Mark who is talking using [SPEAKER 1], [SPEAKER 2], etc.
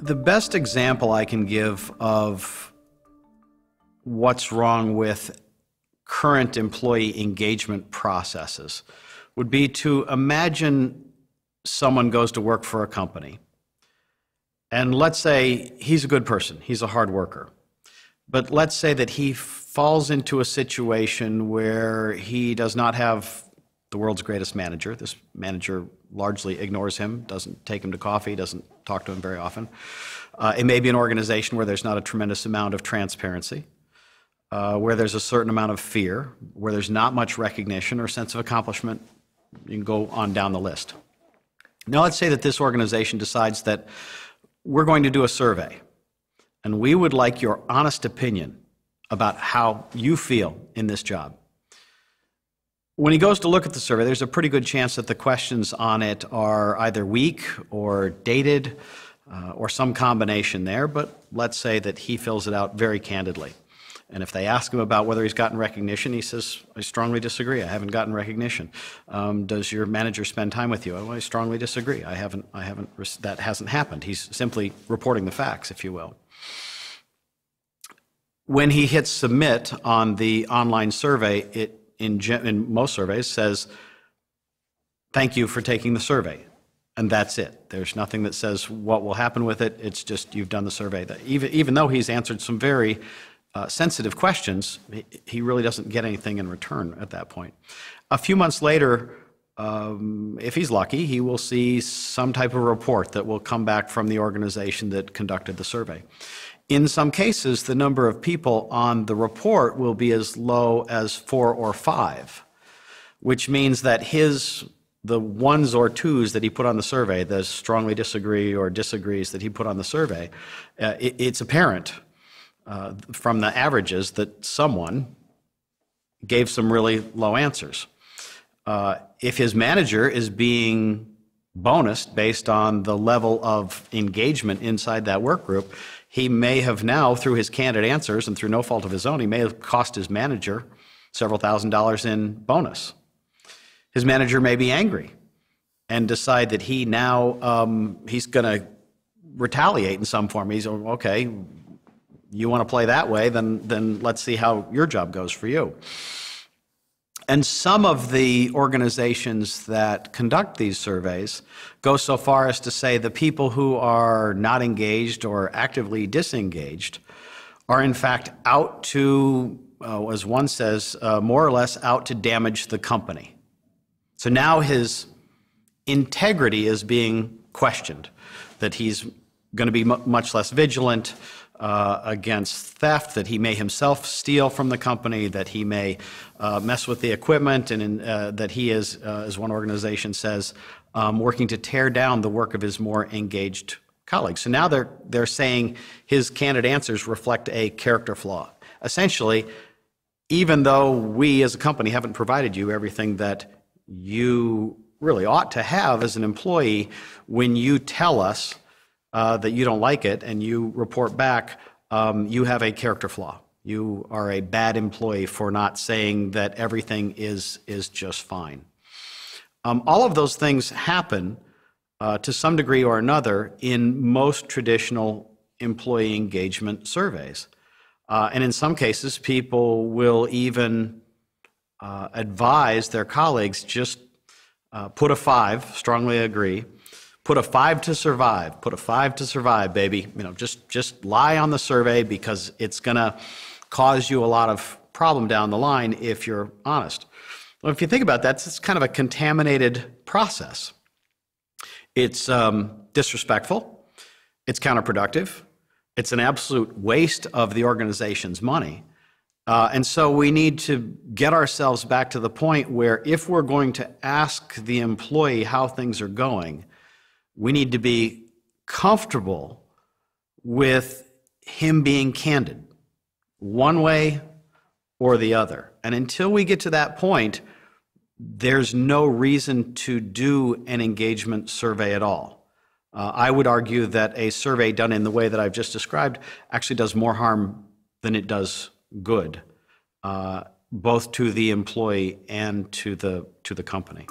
[SPEAKER 1] The best example I can give of what's wrong with current employee engagement processes would be to imagine someone goes to work for a company. And let's say he's a good person, he's a hard worker. But let's say that he falls into a situation where he does not have the world's greatest manager. This manager largely ignores him, doesn't take him to coffee, doesn't talk to him very often. It may be an organization where there's not a tremendous amount of transparency, where there's a certain amount of fear, where there's not much recognition or sense of accomplishment. You can go on down the list. Now let's say that this organization decides that we're going to do a survey, and we would like your honest opinion about how you feel in this job. When he goes to look at the survey, there's a pretty good chance that the questions on it are either weak or dated or some combination there, but let's say that he fills it out very candidly. And if they ask him about whether he's gotten recognition, he says, I strongly disagree. I haven't gotten recognition. Does your manager spend time with you? I strongly disagree. That hasn't happened. He's simply reporting the facts, if you will. When he hits submit on the online survey, it in most surveys says, thank you for taking the survey. And that's it. There's nothing that says what will happen with it. It's just you've done the survey. Even though he's answered some very sensitive questions, he really doesn't get anything in return at that point. A few months later, if he's lucky, he will see some type of report that will come back from the organization that conducted the survey. In some cases, the number of people on the report will be as low as 4 or 5, which means that the ones or twos that he put on the survey, the strongly disagree or disagrees that he put on the survey, it's apparent from the averages that someone gave some really low answers. If his manager is being bonused based on the level of engagement inside that work group, he may have now, through his candid answers and through no fault of his own, he may have cost his manager several $1,000s in bonus. His manager may be angry and decide that he's going to retaliate in some form. He's, okay, you want to play that way, then let's see how your job goes for you. And some of the organizations that conduct these surveys go so far as to say the people who are not engaged or actively disengaged are in fact out to, as one says, more or less out to damage the company. So now his integrity is being questioned, that he's going to be much less vigilant against theft, that he may himself steal from the company, that he may mess with the equipment, and that he is, as one organization says, working to tear down the work of his more engaged colleagues. So now they're saying his candid answers reflect a character flaw. Essentially, even though we as a company haven't provided you everything that you really ought to have as an employee, when you tell us that you don't like it and you report back, you have a character flaw. You are a bad employee for not saying that everything is just fine. All of those things happen to some degree or another in most traditional employee engagement surveys. And in some cases, people will even advise their colleagues, just put a 5, strongly agree, put a 5 to survive, put a 5 to survive, baby. Just lie on the survey because it's going to cause you a lot of problem down the line if you're honest. Well, if you think about that, it's kind of a contaminated process. It's disrespectful, it's counterproductive, it's an absolute waste of the organization's money. And so we need to get ourselves back to the point where if we're going to ask the employee how things are going, we need to be comfortable with him being candid, one way or the other. And until we get to that point, there's no reason to do an engagement survey at all. I would argue that a survey done in the way that I've just described actually does more harm than it does good, both to the employee and to the company.